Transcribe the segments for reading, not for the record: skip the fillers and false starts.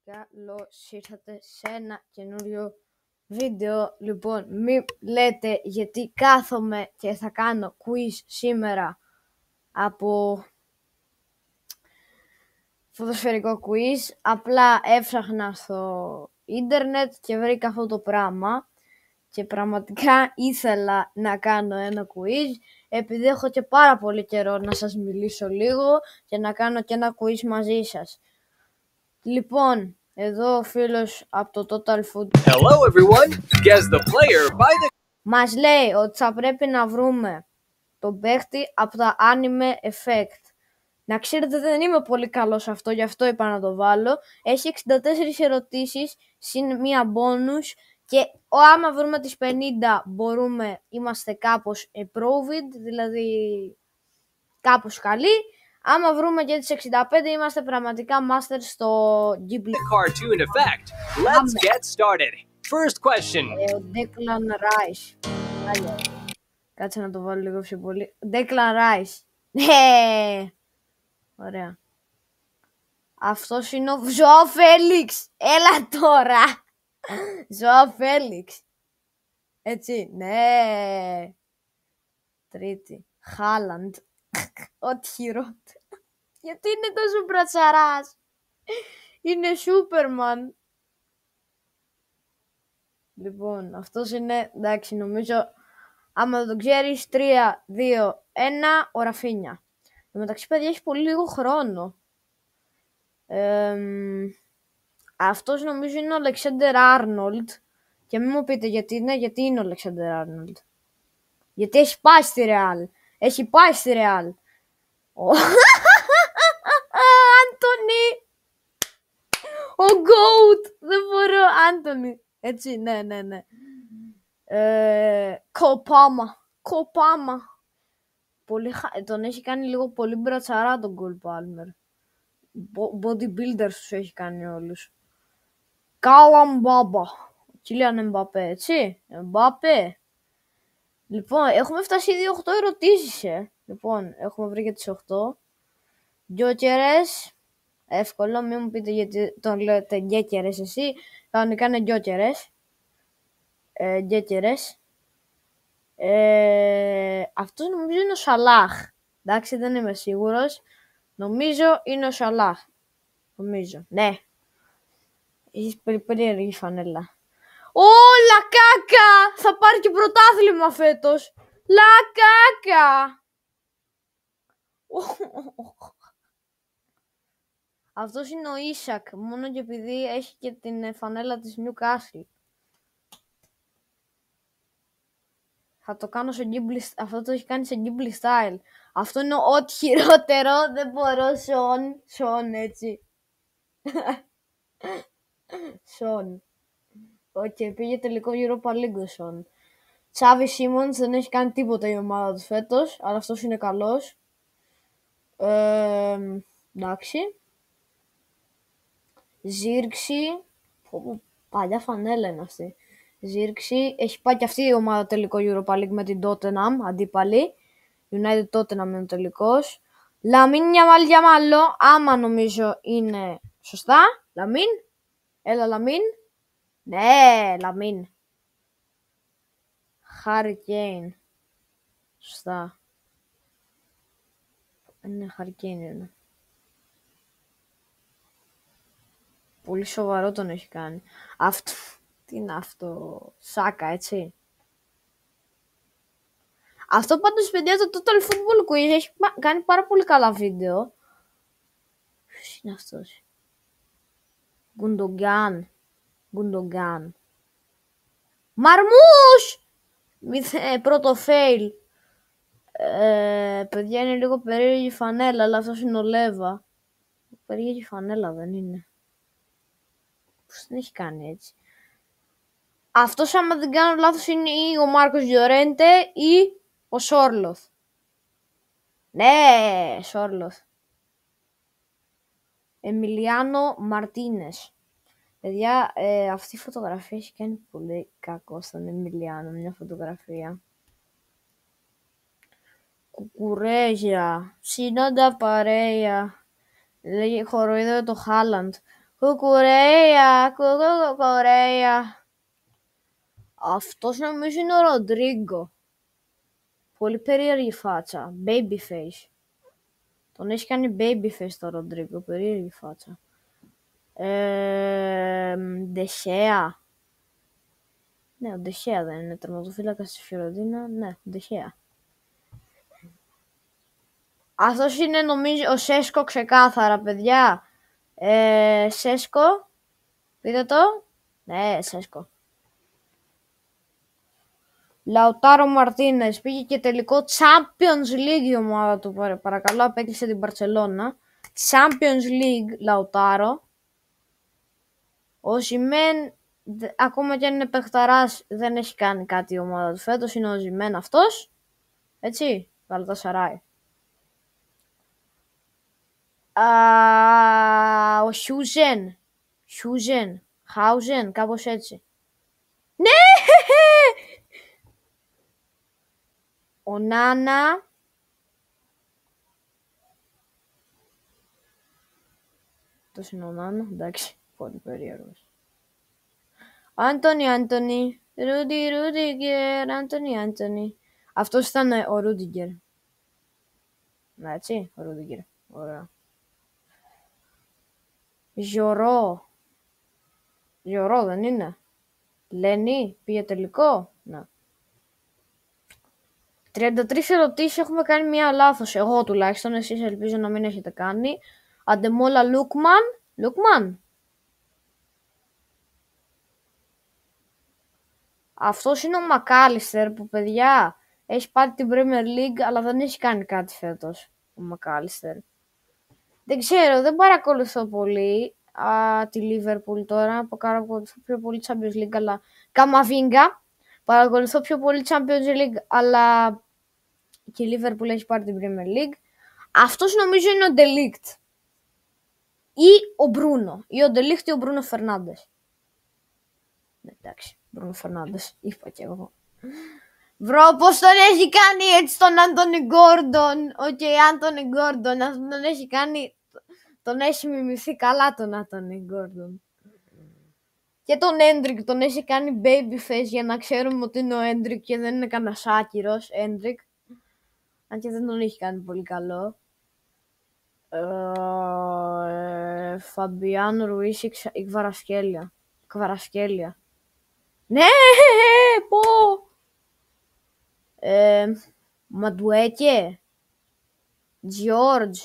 Καλώς ήρθατε σε ένα καινούριο βίντεο. Λοιπόν, μην λέτε γιατί κάθομαι και θα κάνω quiz σήμερα από ποδοσφαιρικό quiz. Απλά έψαχνα στο ίντερνετ και βρήκα αυτό το πράγμα και πραγματικά ήθελα να κάνω ένα quiz επειδή έχω και πάρα πολύ καιρό να σας μιλήσω λίγο και να κάνω και ένα quiz μαζί σας. Λοιπόν, εδώ ο φίλος από το Total Football Hello everyone, guess the player by the... μας λέει ότι θα πρέπει να βρούμε τον παίχτη από τα anime effect. Να ξέρετε, δεν είμαι πολύ καλός σε αυτό, γι' αυτό είπα να το βάλω. Έχει 64 ερωτήσεις συν μία bonus και άμα βρούμε τις 50 είμαστε κάπως approved, δηλαδή κάπως καλοί. Άμα βρούμε και τις 65 είμαστε πραγματικά masters στο Ghibli. cartoon effect. Let's get started. First question. Ο Declan Rice. Κάτσε να το βάλω λίγο πιο πολύ. Declan Rice. Ναι. Ωραία. Αυτός είναι ο Ζωάο Φέλιξ. Έλα τώρα. Ζωάο Φέλιξ. Έτσι. Ναι. Τρίτη. Χάλαντ. Ό,τι χειρότερο. Γιατί είναι τόσο μπρατσαράς. Είναι Σούπερμαν. Λοιπόν, αυτός είναι, εντάξει, νομίζω, άμα δεν το ξέρεις, 3, 2, 1, ο Ραφίνια. Εν μεταξύ, παιδιά, έχει πολύ λίγο χρόνο. Αυτός νομίζω είναι ο Αλεξάνδερ Άρνολντ. Και μην μου πείτε γιατί είναι ο Αλεξάνδερ Άρνολντ. Γιατί έχει πάει στη Ρεάλ. Έχει πάει στη Ρεάλ. Άντονι! Ο Goat! Δεν μπορώ, Άντονι. Έτσι, ναι. Κοπάμα. Τον έχει κάνει λίγο πολύ μπρατσαρά τον Cole Palmer. Bodybuilders τους έχει κάνει όλους. Καλαμπάμπα. Κίλιαν Εμπαπέ, έτσι. Εμπαπέ. Λοιπόν, έχουμε φτάσει ήδη 8 ερωτήσεις, Λοιπόν, έχουμε βρει και τις 8. Γκιόκερες. Εύκολο, μην μου πείτε γιατί τον λέτε γκέκερες εσύ. Κανονικά είναι γκιόκερες. Γκέκερες. Αυτός νομίζω είναι ο Σαλάχ. Εντάξει, δεν είμαι σίγουρος. Νομίζω είναι ο Σαλάχ. Νομίζω, ναι. Έχεις περίεργη φανέλα. Λακάκα! Θα πάρει και πρωτάθλημα φέτος. Λακάκα! Αυτός είναι ο Ίσακ, μόνο και επειδή έχει και την φανέλα της Newcastle. Θα το κάνω σε Ghibli, αυτό το έχει κάνει σε Ghibli style. Αυτό είναι ό,τι χειρότερο, δεν μπορώ, Σον, έτσι. Σον. Οκ, πήγε τελικό Europa League, Σον. Τσάβι Σίμονς δεν έχει κάνει τίποτα η ομάδα του φέτος, αλλά αυτός είναι καλός. Εντάξει. Ζήρξη. Παλιά φανέλα είναι αυτή. Ζήρξη. Έχει πάει και αυτή η ομάδα τελικό Europa League με την Tottenham, αντίπαλη. United Tottenham είναι ο τελικός. Λαμίν Γιαμάλο, άμα νομίζω είναι σωστά. Λαμίν. Έλα Λαμίν. Ναι, Λαμίν. Χάρι Κέιν. Σωστά. Είναι Χάρι Κέιν είναι. Πολύ σοβαρό τον έχει κάνει. Αυτό. Τι είναι αυτό. Σάκα, έτσι. Αυτό πάντως, παιδιά, το Total Football Quiz έχει κάνει πάρα πολύ καλά βίντεο. Ποιος είναι αυτός. Γκουντογκάν. Μαρμούς! Πρώτο fail. Παιδιά, είναι λίγο περίεργη φανέλα, αλλά αυτός είναι ο Λέβα. Περίεργη φανέλα δεν είναι. Πώς την έχει κάνει έτσι. Αυτός, άμα δεν κάνω λάθος, είναι ή ο Μάρκος Γιορέντε ή ο Σόρλοθ. Ναι, Σόρλοθ. Εμιλιάνο Μαρτίνες. Παιδιά, αυτή η φωτογραφία έχει κάνει πολύ κακό στον Εμιλιάνο, μια φωτογραφία. Κουκουρέζια. Σινόντα παρέα. Λέγει χοροϊδεύει το Χάλαντ. Κουκουρέια, κουκουρέια. Αυτός νομίζω είναι ο Ροντρίγκο. Πολύ περίεργη φάτσα. Baby face. Τον έχει κάνει baby face το Ροντρίγκο. Περίεργη φάτσα. Ντεχέα. Ναι, ο Ντεχέα δεν είναι τερματοφύλακας της Φιωρεντίνα. Ναι, ο Ντεχέα. Αυτός είναι νομίζω ο Σέσκο ξεκάθαρα, παιδιά. Σέσκο. Πείτε το. Ναι, Σέσκο. Λαουτάρο Μαρτίνες. Πήγε και τελικό Champions League η ομάδα του. Παρακαλώ, απέκλεισε την Μπαρτσελώνα. Champions League, Λαουτάρο. Ο Ζιμέν, ακόμα και αν είναι παιχταράς, δεν έχει κάνει κάτι η ομάδα του φέτος. Είναι ο Ζιμέν αυτός. Έτσι, Γαλατασαράι. Ο Χάουζεν, κάπως έτσι. Ναι! Ο Νάνα. Αυτός είναι ο Νάνα, εντάξει, πολύ περίεργος. Άντονι, Ρούντιγκερ, Άντονι. Αυτός ήταν ο Ρούντιγκερ. Ναι, έτσι, ο Ρούντιγκερ. Ωραία. Ζωρό δεν είναι. Λένι, πήγε τελικό. Ναι. 33 ερωτήσεις, έχουμε κάνει μία λάθος. Εγώ τουλάχιστον, εσείς ελπίζω να μην έχετε κάνει. Αντεμόλα Λούκμαν. Αυτός είναι ο Μακάλιστερ που, παιδιά, έχει πάρει την Premier League αλλά δεν έχει κάνει κάτι φέτος. Ο Μακάλιστερ. Δεν ξέρω, δεν παρακολουθώ πολύ τη Liverpool τώρα. Παρακολουθώ πιο πολύ Champions League, αλλά Καμαβίγκα. Παρακολουθώ πιο πολύ Champions League, αλλά και η Liverpool έχει πάρει την Premier League. Αυτός νομίζω είναι ο Ντελίκτ. Ή ο Μπρούνο. Ή ο Ντελίκτ ή ο Μπρούνο Φερνάντες. Εντάξει, Μπρούνο Φερνάντες, είπα κι εγώ. Βρω, πώς τον έχει κάνει έτσι τον Άντονι Γκόρντον. Οκ, Άντονι Γκόρντον, τον έχει κάνει. Τον έχει μιμηθεί καλά τον Άντονι Γκόρντον. Και τον Έντρικ τον έχει κάνει baby face για να ξέρουμε ότι είναι ο Έντρικ και δεν είναι κανένας άκυρος Έντρικ. Αν και δεν τον έχει κάνει πολύ καλό. Φαμπιάν Ρουίς ή Κβαρασκέλια. Ναι, πω! Μαντουέκε. Τζιόρτζ.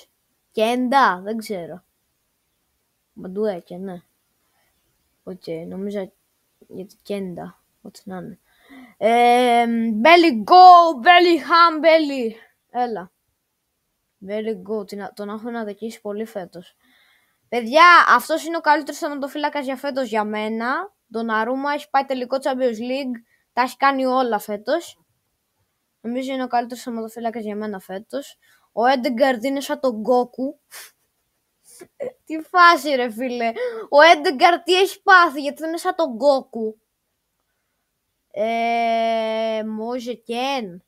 Κέντα, δεν ξέρω. Μαντουέκε, ναι. Οκ, νομίζω γιατί Κέντα, ό,τι να είναι. Μπέλι go, Μπέλι. Έλα. Very good. Τον έχω αδικήσει πολύ φέτος. Παιδιά, αυτός είναι ο καλύτερος θεματοφύλακας για φέτος για μένα. Τον Αρούμα έχει πάει τελικό Champions League. Τα έχει κάνει όλα φέτος. Νομίζω είναι ο καλύτερος θεματοφύλακας για μένα φέτος. Ο Έντεγκαρντ είναι σαν τον Γκόκου. Τι φάση ρε φίλε. Ο Έντεγκαρντ τι έχει πάθει, γιατί δεν είναι σαν τον Γκόκου. Μόζε Κεν.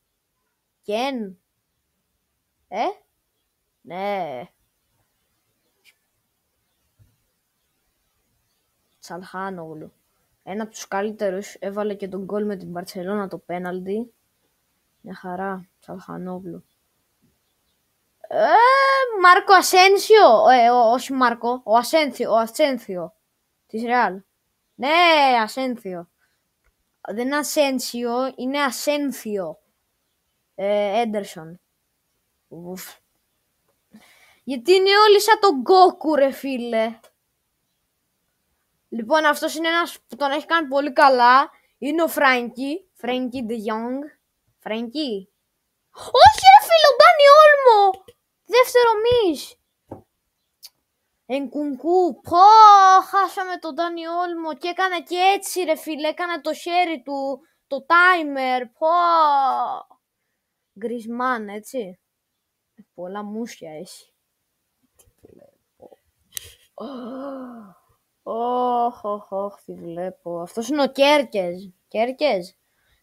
Ναι. Τσαλχάνογλου. Ένα από τους καλύτερους. Έβαλε και τον γκολ με την Μπαρτσελώνα το πέναλτι. Μια χαρά. Τσαλχάνογλου. Μάρκο Ασένσιο. Όχι Μάρκο. Ο Ασένθιο. Της Ρεάλ. Ναι, Ασένθιο. Δεν είναι Ασένσιο. Είναι Ασένθιο. Έντερσον. Γιατί είναι όλοι σαν τον Γκόκου ρε φίλε. Λοιπόν, αυτός είναι ένας που τον έχει κάνει πολύ καλά. Είναι ο Φρέγκι Ντε Γιόγκ. Φρέγκι. Όχι ρε φίλε, ο Ντάνι Όλμο. Δεύτερο μις. Ενκουνκού. Πω, χάσαμε τον Ντάνι Όλμο. Και έκανε και έτσι ρε φίλε. Έκανε το χέρι του. Το timer. Πω. Γκρισμάν, έτσι. Πολλά μουσια έχει. Όχ, τι βλέπω. Αυτός είναι ο Κέρκες.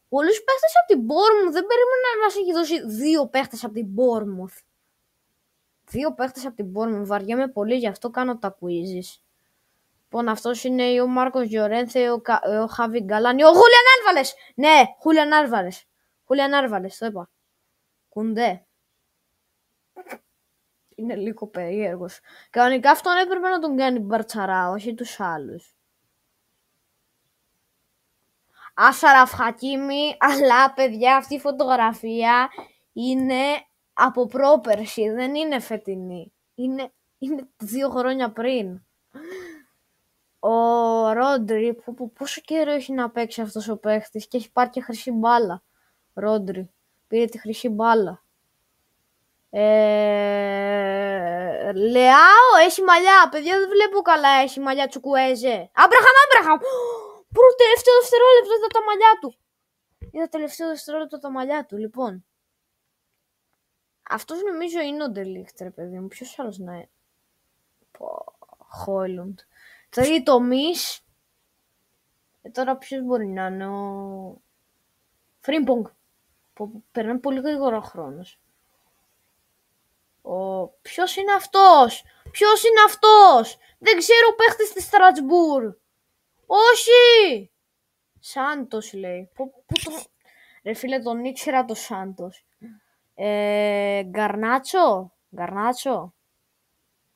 Πολλούς παίχτες από την Bournemouth. Δεν περίμενα να μας έχει δώσει 2 παίχτες από την Bournemouth. 2 παίχτες από την Bournemouth. Βαριέμαι πολύ, γι' αυτό κάνω τα quizzes. Λοιπόν, αυτός είναι ο Μάρκος Γιορένθε, ο Χάβι Γκαλάνι, ο Χούλιαν Άλβαρες! Ναι, Χούλιαν Άλβαρες. Χούλιαν Άλβαρες, το είπα. Κουντέ. Είναι λίγο περίεργος. Κανονικά αυτόν έπρεπε να τον κάνει Μπαρτσαρά, όχι τους άλλους. Άσαραφ Χακίμι, αλλά παιδιά αυτή η φωτογραφία είναι από πρόπερση, δεν είναι φετινή. Είναι 2 χρόνια πριν. Ο Ρόντρι, πόσο καιρό έχει να παίξει αυτός ο παίχτης και έχει πάρει και χρυσή μπάλα. Ρόντρι, πήρε τη χρυσή μπάλα. Λεάο, έχει μαλλιά, παιδιά δεν βλέπω καλά, έχει μαλλιά Τσουκουέζε. Άμπραχαμ! Τελευταίο δευτερόλεπτο είδα τα μαλλιά του. Είδα τελευταίο δευτερόλεπτο τα μαλλιά του, λοιπόν. Αυτός νομίζω είναι ο Ντελίχτ, ρε παιδί μου. Ποιος άλλος να είναι. Χόιλουντ. Τρίτομις. Τώρα ποιος μπορεί να είναι ο Φρίμπονγκ. Περνάει πολύ γρήγορα ο χρόνος. Ποιος είναι αυτός. Δεν ξέρω παίχτης της Στρατσμπούρ. Όχι. Σάντος λέει. Ρε φίλε, τον ήξερα το Σάντος. Γκαρνάτσο.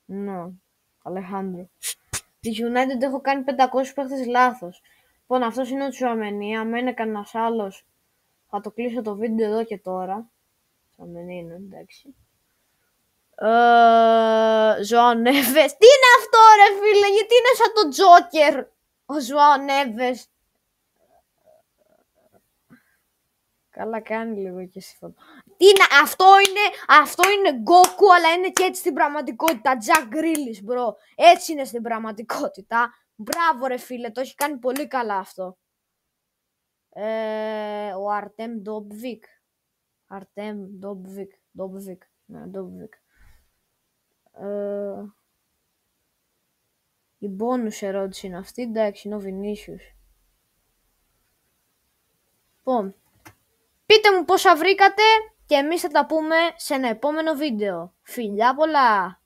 Ναι. Αλεχάνδρο. Τη United έχω κάνει 500 παίχτες λάθος. Λοιπόν, αυτός είναι ο Τσουαμενί. Αν είναι κανένας άλλος, θα το κλείσω το βίντεο εδώ και τώρα. Τσουαμενί είναι, εντάξει. Ζωάο Νέβες. Τι είναι αυτό ρε φίλε, γιατί είναι σαν το Τζόκερ. Ο Ζωάο Νέβες. Καλά κάνει λίγο και εσύ. Τι είναι, αυτό είναι Γκόκου, αλλά είναι και έτσι στην πραγματικότητα. Τζακ Γκρίλις, μπρο. Έτσι είναι στην πραγματικότητα. Μπράβο ρε φίλε, το έχει κάνει πολύ καλά αυτό. Ο Αρτέμ Ντόμπβικ. Ναι, Ντόμπβικ. Η μπόνους ερώτηση είναι αυτή, εντάξει, είναι ο Βινίσιους. Λοιπόν, πείτε μου πόσα βρήκατε και εμείς θα τα πούμε σε ένα επόμενο βίντεο. Φιλιά πολλά!